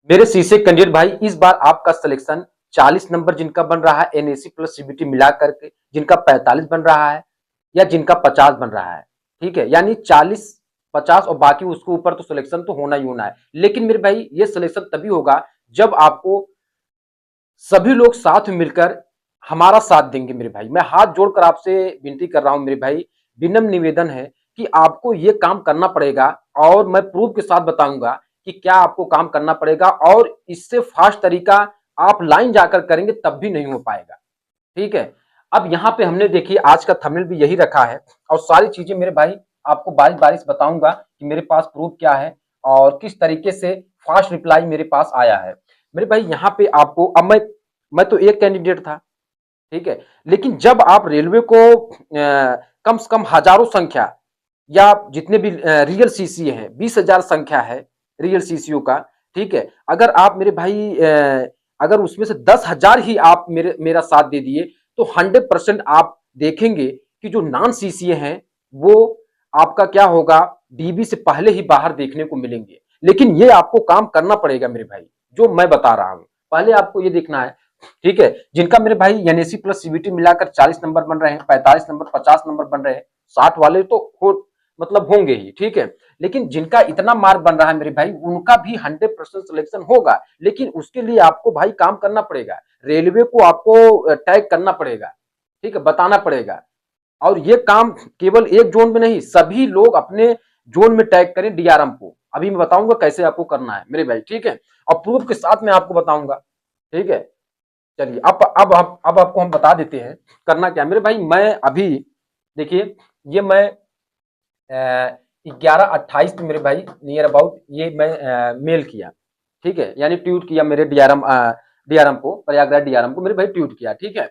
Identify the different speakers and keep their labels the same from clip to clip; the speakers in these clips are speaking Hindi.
Speaker 1: मेरे शीर्षक कैंडिडेट भाई, इस बार आपका सिलेक्शन 40 नंबर जिनका बन रहा है एनएसी प्लस सीबीटी मिला करके, जिनका 45 बन रहा है या जिनका 50 बन रहा है, ठीक है, यानी 40 50 और बाकी उसके ऊपर तो सिलेक्शन तो होना ही होना है। लेकिन मेरे भाई ये सिलेक्शन तभी होगा जब आपको सभी लोग साथ में मिलकर हमारा साथ देंगे। मेरे भाई मैं हाथ जोड़कर आपसे विनती कर रहा हूं मेरे भाई, विनम्र निवेदन है कि आपको ये काम करना पड़ेगा और मैं प्रूफ के साथ बताऊंगा कि क्या आपको काम करना पड़ेगा, और इससे फास्ट तरीका आप लाइन जाकर करेंगे तब भी नहीं हो पाएगा, ठीक है। अब यहाँ पे हमने देखिए आज का थंबनेल भी यही रखा है और सारी चीजें मेरे भाई आपको बारिश बारिश बताऊंगा कि मेरे पास प्रूफ क्या है और किस तरीके से फास्ट रिप्लाई मेरे पास आया है। मेरे भाई यहाँ पे आपको, अब मैं तो एक कैंडिडेट था, ठीक है, लेकिन जब आप रेलवे को कम से कम हजारों संख्या या जितने भी रियल सीसी हैं 20,000 संख्या है रियल सीसीओ का, ठीक है, अगर आप मेरे भाई अगर उसमें से 10,000 ही आप मेरा साथ दे दिए तो 100% आप देखेंगे कि जो नॉन सीसीए हैं वो आपका क्या होगा, डीबी से पहले ही बाहर देखने को मिलेंगे। लेकिन ये आपको काम करना पड़ेगा मेरे भाई, जो मैं बता रहा हूं पहले आपको ये देखना है, ठीक है। जिनका मेरे भाई एनएसी प्लस सीबीटी मिलाकर 40 नंबर बन रहे हैं, 45 नंबर 50 नंबर बन रहे हैं, 60 वाले तो मतलब होंगे ही, ठीक है। लेकिन जिनका इतना मार्क बन रहा है मेरे भाई उनका भी 100% सिलेक्शन होगा, लेकिन उसके लिए आपको भाई काम करना पड़ेगा, रेलवे को आपको टैग करना पड़ेगा, ठीक है, बताना पड़ेगा। और ये काम केवल एक जोन में नहीं, सभी लोग अपने जोन में टैग करें डीआरएम को। अभी मैं बताऊंगा कैसे आपको करना है मेरे भाई, ठीक है, और प्रूफ के साथ मैं आपको बताऊंगा, ठीक है। चलिए अब आपको हम बता देते हैं करना क्या मेरे भाई। मैं अभी देखिए ये मैं 11:28 में मेरे भाई नियर अबाउट ये मैं मेल किया, ठीक है, यानी ट्वीट किया मेरे डीआरएम को, प्रयागराज डीआरएम को मेरे भाई ट्वीट किया, ठीक है।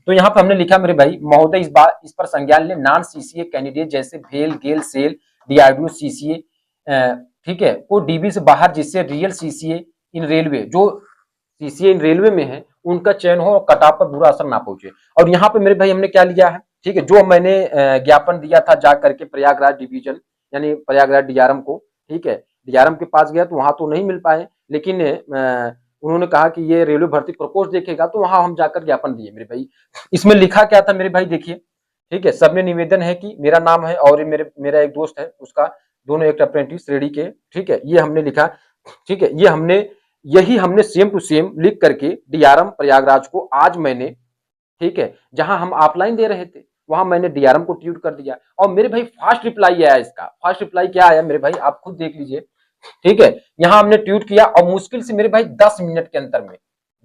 Speaker 1: तो यहाँ पे हमने लिखा मेरे भाई, महोदय इस बार इस पर संज्ञान ले, नॉन सीसीए कैंडिडेट जैसे भेल गेल सेल डीआरडीओ सीसीए, ठीक है, को डीबी से बाहर जिससे रियल सीसीए इन रेलवे, जो सीसीए इन रेलवे में है उनका चयन हो और कटाव पर बुरा असर ना पहुंचे। और यहाँ पे मेरे भाई हमने क्या लिया है, ठीक है, जो मैंने ज्ञापन दिया था जा करके प्रयागराज डिवीजन यानी प्रयागराज डीआरएम को, ठीक है, डीआरएम के पास गया तो वहां तो नहीं मिल पाए, लेकिन उन्होंने कहा कि ये रेलवे भर्ती प्रकोष्ठ देखेगा, तो वहां हम जाकर ज्ञापन दिए मेरे भाई। इसमें लिखा क्या था मेरे भाई देखिए, ठीक है, सबने निवेदन है कि मेरा नाम है और मेरा एक दोस्त है उसका, दोनों एक अप्रेंटिस रेडी के, ठीक है, ये हमने लिखा, ठीक है, यही हमने सेम टू सेम लिख करके डीआरएम प्रयागराज को आज मैंने, ठीक है, जहां हम ऑफलाइन दे रहे थे वहां मैंने डीआरएम को ट्वीट कर दिया। और मेरे भाई फास्ट रिप्लाई आया, इसका फास्ट रिप्लाई क्या आया मेरे भाई आप खुद देख लीजिए, ठीक है। यहां हमने ट्वीट किया और मुश्किल से मेरे भाई 10 मिनट के अंतर में,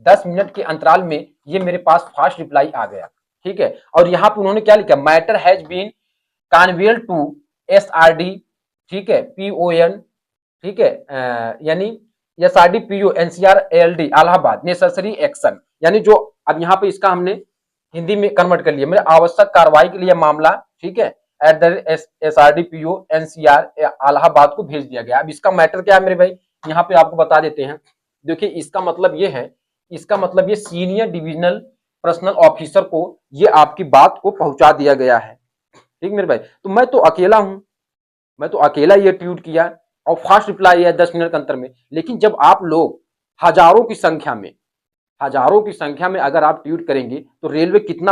Speaker 1: 10 मिनट के अंतराल में ये मेरे पास फास्ट रिप्लाई आ गया, ठीक है। और यहाँ पे उन्होंने क्या लिखा, matter has been conveyed to SRD, ठीक है, पीओएन, ठीक है, यानी SRD PO NCR LD Allahabad necessary action, यानी जो अब यहाँ पे इसका हमने हिंदी में कन्वर्ट कर लिया, मेरे आवश्यक कार्रवाई के लिए मामला, ठीक है, at the SRD PO NCR Allahabad को भेज दिया गया। अब इसका मैटर क्या है मेरे भाई, यहाँ पे आपको बता देते हैं। देखिए इसका मतलब ये है, इसका मतलब ये सीनियर डिविजनल पर्सनल ऑफिसर को ये आपकी बात को पहुंचा दिया गया है, ठीक मेरे भाई। तो मैं तो अकेला हूं, मैं तो अकेला ये ट्वीट किया और फास्ट रिप्लाई है 10 मिनट के अंतर में। लेकिन जब आप लोग हजारों की संख्या में, हजारों की संख्या में अगर आप ट्वीट करेंगे तो रेलवे कितना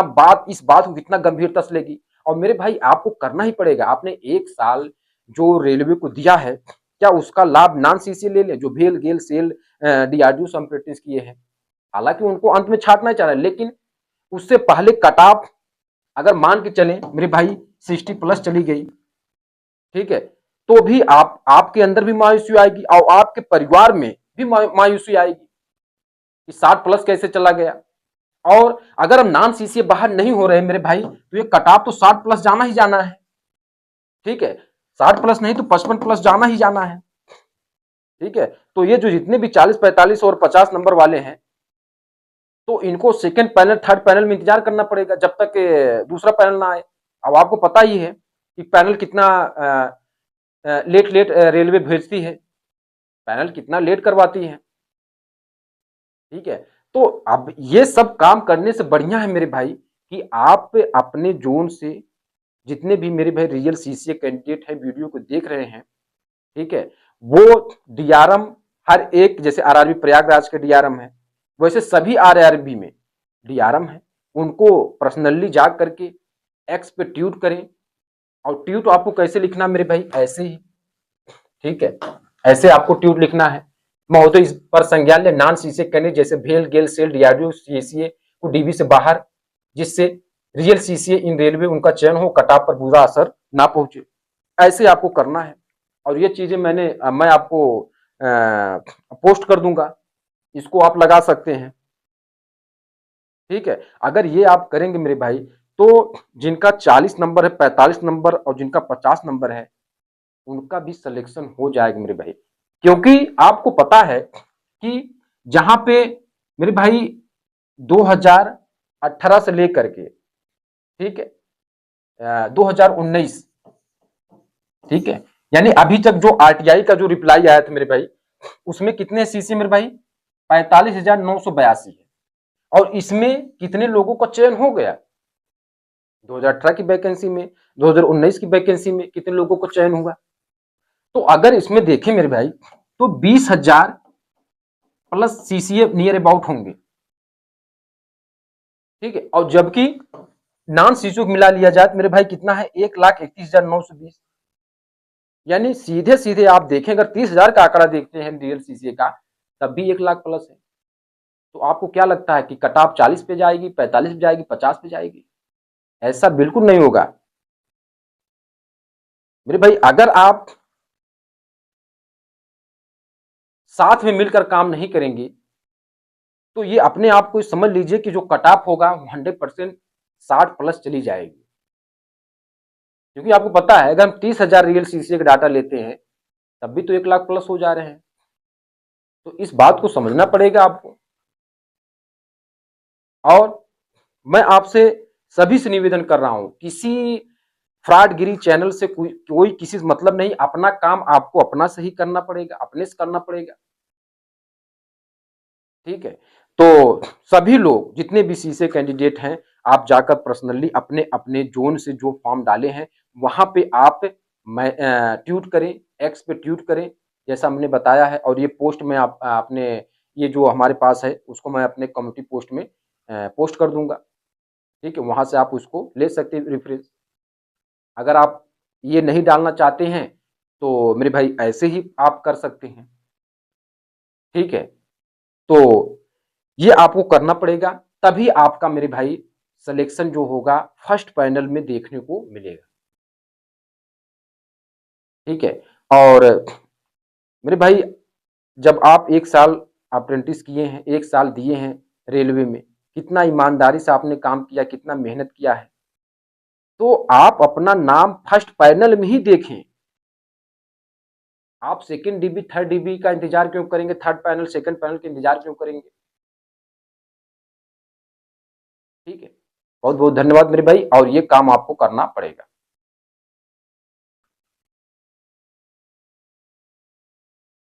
Speaker 1: इस बात को कितना गंभीरता से लेगी। और मेरे भाई आपको करना ही पड़ेगा, आपने 1 साल जो रेलवे को दिया है क्या उसका लाभ नॉन सीसी ले ले, जो भेल गेल सेल डीआरडीओ से प्रैक्टिस किए हैं। हालांकि उनको अंत में छाटना चाह रहे हैं, लेकिन उससे पहले कट ऑफ अगर मान के चलें मेरे भाई 60+ चली गई, ठीक है, तो भी आपके अंदर भी मायूसी आएगी और आपके परिवार में भी मायूसी आएगी कि 60+ कैसे चला गया। और अगर हम नॉन सीसीए बाहर नहीं हो रहे मेरे भाई तो ये कटाव तो 60+ जाना ही जाना है, ठीक है, 60+ नहीं तो 55+ जाना ही जाना है, ठीक है। तो ये जो जितने भी 40 45 और 50 नंबर वाले हैं तो इनको सेकंड पैनल थर्ड पैनल में इंतजार करना पड़ेगा जब तक दूसरा पैनल ना आए। अब आपको पता ही है कि पैनल कितना लेट लेट रेलवे भेजती है, पैनल कितना लेट करवाती है, ठीक है। तो अब ये सब काम करने से बढ़िया है मेरे भाई कि आप अपने जोन से जितने भी मेरे भाई रियल सीसीए कैंडिडेट है वीडियो को देख रहे हैं, ठीक है, वो डीआरएम हर एक, जैसे आरआरबी प्रयागराज के डीआरएम है, वैसे सभी आरआरबी में डीआरएम है, उनको पर्सनली जा करके एक्स पे ट्वीट करें। और ट्वीट आपको कैसे लिखना मेरे भाई, ऐसे ही, ठीक है, ऐसे आपको ट्वीट लिखना है। महोदय इस पर संज्ञान ले, नॉन सीसी कैंडिडेट जैसे भेल, गेल, सेल, डीआरडीओ, सीसीए को डीबी से बाहर, जिससे रियल सीसीए इन रेलवे उनका चयन हो, कटाव पर बुरा असर ना पहुंचे। ऐसे आपको करना है। और ये चीजें मैं आपको पोस्ट कर दूंगा, इसको आप लगा सकते हैं, ठीक है। अगर ये आप करेंगे मेरे भाई, तो जिनका 40 नंबर है, 45 नंबर और जिनका 50 नंबर है, उनका भी सिलेक्शन हो जाएगा मेरे भाई। क्योंकि आपको पता है कि जहां पे मेरे भाई 2018 से लेकर के, ठीक है, 2019, ठीक है, यानी अभी तक जो आरटीआई का जो रिप्लाई आया था मेरे भाई, उसमें कितने सीसी मेरे भाई, 45,982 है। और इसमें कितने लोगों का चयन हो गया 2018 की वैकेंसी में, 2019 की वैकेंसी में कितने लोगों को चयन हुआ। तो अगर इसमें देखें मेरे भाई, तो 20,000 प्लस सीसीए नियर अबाउट होंगे, ठीक है। और जबकि नॉन सीसी मिला लिया जाए तो मेरे भाई कितना है, 1,31,920। यानी सीधे सीधे आप देखें, अगर 30,000 का आंकड़ा देखते हैं रियल सीसीए का, तब भी 1 लाख प्लस है। तो आपको क्या लगता है कि कट ऑफ 40 पे जाएगी, 45 पे जाएगी, 50 पे जाएगी? ऐसा बिल्कुल नहीं होगा मेरे भाई। अगर आप साथ में मिलकर काम नहीं करेंगे, तो ये अपने आप को समझ लीजिए कि जो कट ऑफ होगा 100% 60 प्लस चली जाएगी। क्योंकि आपको पता है, अगर हम 30,000 रियल सीसीए का डाटा लेते हैं, तब भी तो 1 लाख प्लस हो जा रहे हैं। तो इस बात को समझना पड़ेगा आपको। और मैं आपसे सभी से निवेदन कर रहा हूं, किसी फ्रॉडगिरी चैनल से कोई किसी से मतलब नहीं। अपना काम आपको अपना से ही करना पड़ेगा, अपने से करना पड़ेगा, ठीक है। तो सभी लोग जितने भी सीसे कैंडिडेट हैं, आप जाकर पर्सनली अपने अपने जोन से जो फॉर्म डाले हैं, वहां पे आप ट्वीट करें, एक्स पे ट्वीट करें, जैसा हमने बताया है। और ये पोस्ट में आप अपने, ये जो हमारे पास है, उसको मैं अपने कम्युनिटी पोस्ट में पोस्ट कर दूंगा, ठीक है। वहां से आप उसको ले सकते हैं रेफरेंस। अगर आप ये नहीं डालना चाहते हैं, तो मेरे भाई ऐसे ही आप कर सकते हैं, ठीक है। तो ये आपको करना पड़ेगा, तभी आपका मेरे भाई सिलेक्शन जो होगा फर्स्ट पैनल में देखने को मिलेगा, ठीक है। और मेरे भाई, जब आप 1 साल अप्रेंटिस किए हैं, 1 साल दिए हैं रेलवे में, कितना ईमानदारी से आपने काम किया, कितना मेहनत किया है, तो आप अपना नाम फर्स्ट पैनल में ही देखें। आप सेकंड डीबी, थर्ड डीबी का इंतजार क्यों करेंगे, थर्ड पैनल, सेकंड पैनल का इंतजार क्यों करेंगे, ठीक है। बहुत बहुत धन्यवाद मेरे भाई, और ये काम आपको करना पड़ेगा।